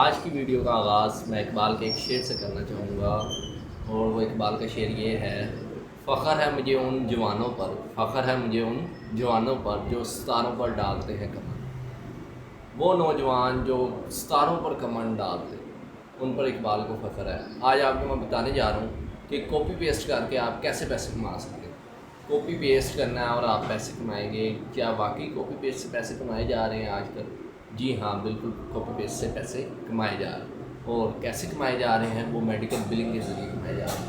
آج کی ویڈیو کا آغاز میں اقبال کے ایک شعر سے کرنا چاہوں گا، اور وہ اقبال کا شعر یہ ہے: فخر ہے مجھے ان جوانوں پر، فخر ہے مجھے ان جوانوں پر جو ستاروں پر ڈالتے ہیں کمن۔ وہ نوجوان جو ستاروں پر کمن ڈالتے، ان پر اقبال کو فخر ہے۔ آج آپ کو میں بتانے جا رہا ہوں کہ کاپی پیسٹ کر کے آپ کیسے پیسے کما سکتے ہیں۔ کاپی پیسٹ کرنا ہے اور آپ پیسے کمائیں گے۔ کیا واقعی کاپی پیسٹ سے پیسے کمائے جا رہے ہیں آج کل؟ جی ہاں، بالکل کاپی پیسٹ سے پیسے کمائے جا رہے ہیں۔ اور کیسے کمائے جا رہے ہیں؟ وہ میڈیکل بلنگ کے ذریعے کمائے جا رہے ہیں۔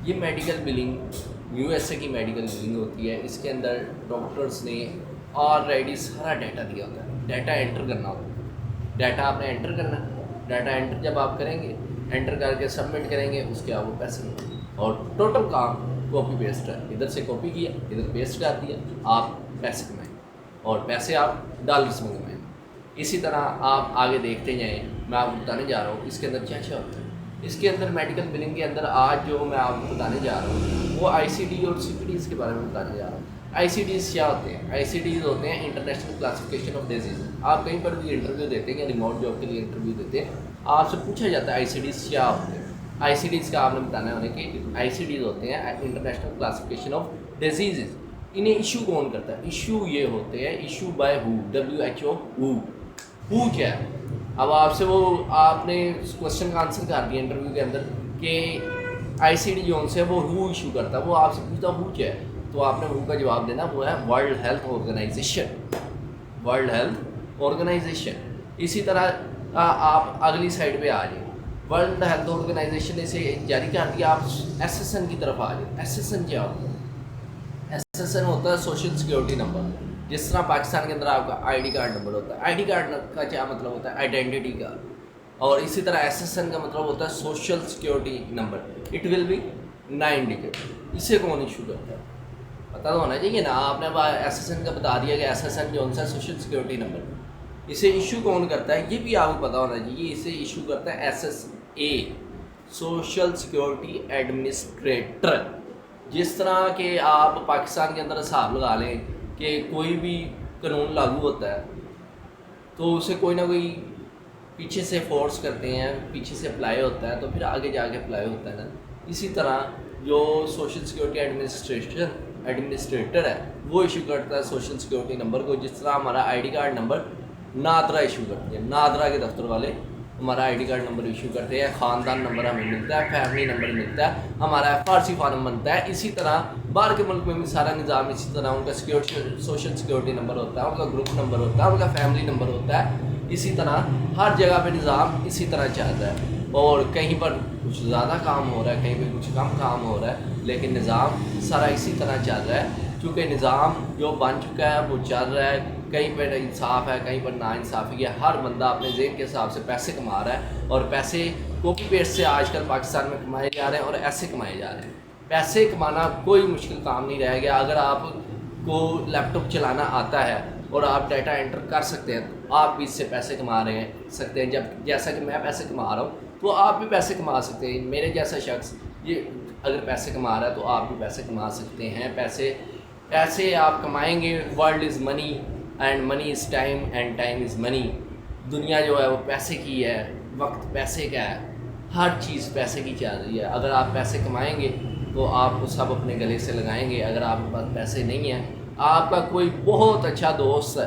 یہ میڈیکل بلنگ USA کی میڈیکل بلنگ ہوتی ہے۔ اس کے اندر ڈاکٹرز نے آلریڈی سارا ڈیٹا دیا ہوتا ہے، ڈیٹا انٹر کرنا ہوتا ہے۔ ڈیٹا آپ نے انٹر کرنا ہے، ڈیٹا انٹر جب آپ کریں گے، انٹر کر کے سبمٹ کریں گے، اس کے آپ وہ پیسے ملیں گے۔ اور ٹوٹل کام کاپی پیسٹ ہے، ادھر سے کاپی کیا، ادھر پیسٹ کر دیا، آپ پیسے کمائیں گے، اور پیسے آپ ڈالرس میں کمائیں گے۔ اسی طرح آپ آگے دیکھتے جائیں، میں آپ کو بتانے جا رہا ہوں اس کے اندر کیا کیا ہوتا ہے۔ اس کے اندر میڈیکل بلنگ کے اندر آج جو میں آپ کو بتانے جا رہا ہوں وہ ICD اور CPDs کے بارے میں بتانے جا رہا ہوں۔ ICDs کیا ہوتے ہیں؟ ICDs ہوتے ہیں انٹرنیشنل کلاسیفیکیشن آف ڈیزیز۔ آپ کہیں پر بھی انٹرویو دیتے ہیں یا ریموٹ جاب کے لیے انٹرویو دیتے ہیں، آپ سے پوچھا جاتا ہے ICDs کیا ہوتے ہیں۔ ICDs کا آپ نے بتانا ہے کہ ICDs ہوتے ہیں انٹرنیشنل کلاسیفیکیشن آف ڈیزیزز۔ انہیں ایشو کون کرتا ہے؟ ایشو یہ ہوتے ہیں ایشو بائی WHO WHO کیا ہے؟ اب آپ سے وہ آپ نے کوشچن کا آنسر کر دیا انٹرویو کے اندر کہ ICD جو سے وہ WHO ایشو کرتا ہے، وہ آپ سے پوچھتا WHO کیا ہے، تو آپ نے WHO کا جواب دینا، وہ ہے World Health Organization. World Health Organization. اسی طرح آپ اگلی سائڈ پہ آ جائیں، ورلڈ ہیلتھ آرگنائزیشن نے اسے جاری کر دیا، آپ SSN کی طرف آ جائیں۔ SSN کیا ہوتا ہے؟ SSN ہوتا ہے سوشل سیکورٹی نمبر۔ جس طرح پاکستان کے اندر آپ کا ID کارڈ نمبر ہوتا ہے، ID کارڈ کا کیا مطلب ہوتا ہے؟ Identity card. اور اسی طرح SSN کا مطلب ہوتا ہے social security number, it will be 9 digit. اسے کون ایشو کرتا ہے؟ پتہ تو ہونا چاہیے نا۔ آپ نے SSN کا بتا دیا کہ SSN جو ہے سوشل سیکورٹی نمبر، اسے ایشو کون کرتا ہے یہ بھی آپ کو پتہ ہونا چاہیے۔ اسے ایشو کرتا ہے SSA، سوشل سیکورٹی ایڈمنسٹریٹر۔ جس طرح کہ آپ پاکستان کے اندر حساب لگا لیں کہ کوئی بھی قانون لاگو ہوتا ہے تو اسے کوئی نہ کوئی پیچھے سے فورس کرتے ہیں، پیچھے سے اپلائی ہوتا ہے تو پھر آگے جا کے اپلائی ہوتا ہے نا۔ اسی طرح جو سوشل سیکورٹی ایڈمنسٹریٹر ہے وہ ایشو کرتا ہے سوشل سیکورٹی نمبر کو، جس طرح ہمارا ID card number NADRA issue کرتی ہے۔ نادرا کے دفتر والے ہمارا ID کارڈ نمبر ایشو کرتے ہیں، خاندان نمبر ہمیں ملتا ہے، فیملی نمبر ملتا ہے، ہمارا FRC فارم بنتا ہے۔ اسی طرح باہر کے ملک میں بھی سارا نظام اسی طرح، ان کا سوشل سیکورٹی نمبر ہوتا ہے، ان کا گروپ نمبر ہوتا ہے، ان کا فیملی نمبر ہوتا ہے۔ اسی طرح ہر جگہ پہ نظام اسی طرح چلتا ہے، اور کہیں پر کچھ زیادہ کام ہو رہا ہے، کہیں پہ کچھ کم کام ہو رہا ہے، لیکن نظام سارا اسی طرح چل رہا ہے، کیونکہ نظام جو بن چکا ہے وہ چل رہا ہے۔ کہیں پر انصاف ہے، کہیں پر ناانصافی ہے، ہر بندہ اپنے ذہن کے حساب سے پیسے کما رہا ہے، اور پیسے کاپی پیسٹ سے آج کل پاکستان میں کمائے جا رہے ہیں، اور ایسے کمائے جا رہے ہیں۔ پیسے کمانا کوئی مشکل کام نہیں رہ گیا۔ اگر آپ کو لیپ ٹاپ چلانا آتا ہے اور آپ ڈیٹا انٹر کر سکتے ہیں تو آپ بھی اس سے پیسے کما رہے ہیں سکتے ہیں۔ جیسا کہ میں پیسے کما رہا ہوں تو آپ بھی پیسے کما سکتے ہیں۔ میرے جیسا شخص یہ اگر پیسے کما رہا ہے تو آپ بھی پیسے کما سکتے ہیں۔ پیسے آپ کمائیں گے۔ World is money and money is time and time is money. دنیا جو ہے وہ پیسے کی ہے، وقت پیسے کا ہے، ہر چیز پیسے کی چل رہی ہے۔ اگر آپ پیسے کمائیں گے تو آپ کو سب اپنے گلے سے لگائیں گے۔ اگر آپ کے پاس پیسے نہیں ہیں، آپ کا کوئی بہت اچھا دوست ہے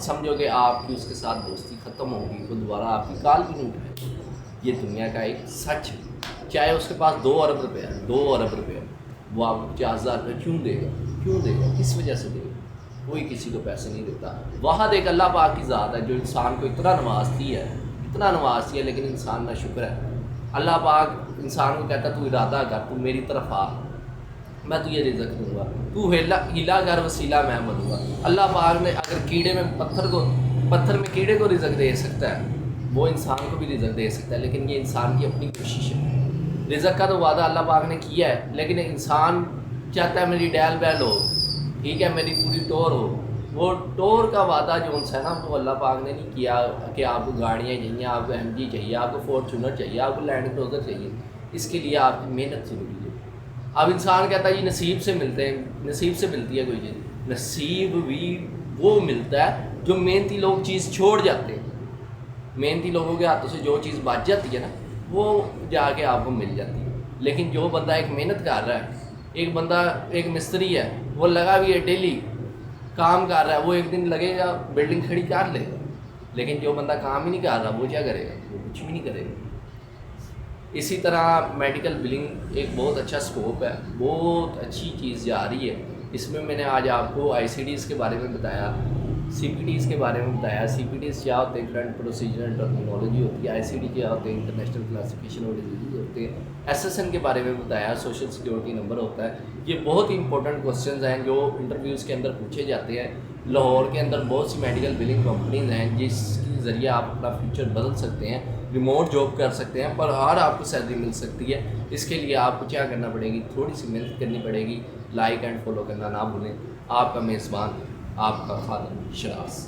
سمجھو کہ آپ کی اس کے ساتھ دوستی ختم ہوگی، وہ دوبارہ آپ کی کال بھی نہیں اٹھائے۔ یہ دنیا کا ایک سچ ہے۔ چاہے اس کے پاس 2 ارب روپے ہے، 2 ارب روپے، وہ آپ کو 50,000 روپے کیوں دے گا؟ کس وجہ سے دے گا؟ کوئی کسی کو پیسے نہیں دیتا۔ واحد ایک اللہ پاک کی ذات ہے جو انسان کو اتنا نوازتی ہے، لیکن انسان نہ شکر ہے۔ اللہ پاک انسان کو کہتا ہے تو ارادہ کر، تو میری طرف آ، میں تجھے رزق دوں گا، تو ہلا کر وسیلہ میں بنوں گا۔ اللہ پاک نے اگر پتھر میں کیڑے کو رزق دے سکتا ہے، وہ انسان کو بھی رزق دے سکتا ہے، لیکن یہ انسان کی اپنی کوشش ہے۔ رزق کا تو وعدہ اللہ پاک نے کیا ہے، لیکن انسان چاہتا ہے میری ڈیل بیل ہو، ٹھیک ہے، میری پوری ٹور ہو۔ وہ ٹور کا وعدہ جو ان سے نا وہ اللہ پاک نے نہیں کیا کہ آپ کو گاڑیاں چاہیے، آپ کو MG چاہیے، آپ کو فورچونر چاہیے، آپ کو لینڈ کروزر چاہیے۔ اس کے لیے آپ کی محنت ضروری ہے۔ اب انسان کہتا ہے یہ نصیب سے ملتی ہے کوئی چیز۔ نصیب بھی وہ ملتا ہے جو محنتی لوگ چیز چھوڑ جاتے ہیں، محنتی لوگوں کے ہاتھوں سے جو چیز بچ جاتی ہے نا وہ جا کے آپ کو مل جاتی ہے. لیکن جو بندہ ایک محنت کر رہا ہے، ایک بندہ ایک مستری ہے وہ لگا بھی ہے ڈیلی کام کر رہا ہے، وہ ایک دن لگے گا بلڈنگ کھڑی کر لے گا. لیکن جو بندہ کام ہی نہیں کر رہا وہ کیا کرے گا؟ وہ کچھ بھی نہیں کرے گا. اسی طرح میڈیکل بلنگ ایک بہت اچھا سکوپ ہے، بہت اچھی چیز جا رہی ہے. اس میں نے آج آپ کو آئی سی ڈیز کے بارے میں بتایا، سی پی ڈیز کے بارے میں بتایا. سی پی ڈیز کیا ہوتے ہیں؟ کرنٹ پروسیجر اینڈ ٹرمینالوجی ہوتی ہے. آئی سی ڈی کیا ہوتے ہیں؟ انٹرنیشنل کلاسیفیکیشن آف ڈیزیز ہوتے ہیں. ایس ایس این کے بارے میں بتایا، سوشل سیکورٹی نمبر ہوتا ہے. یہ بہت امپورٹنٹ کوسچنز ہیں جو انٹرویوز کے اندر پوچھے جاتے ہیں. لاہور کے اندر بہت سی میڈیکل بلنگ کمپنیز ہیں جس کے ذریعے آپ اپنا فیوچر بدل سکتے ہیں، ریموٹ جاب کر سکتے ہیں، پر ہر آپ کو سیلری مل سکتی ہے. اس کے لیے آپ کو کیا کرنا پڑے گی؟ تھوڑی سی محنت کرنی پڑے گی. لائک اینڈ فالو کرنا نہ بھولیں. آپ کا میزبان، آپ کا خادم شراز.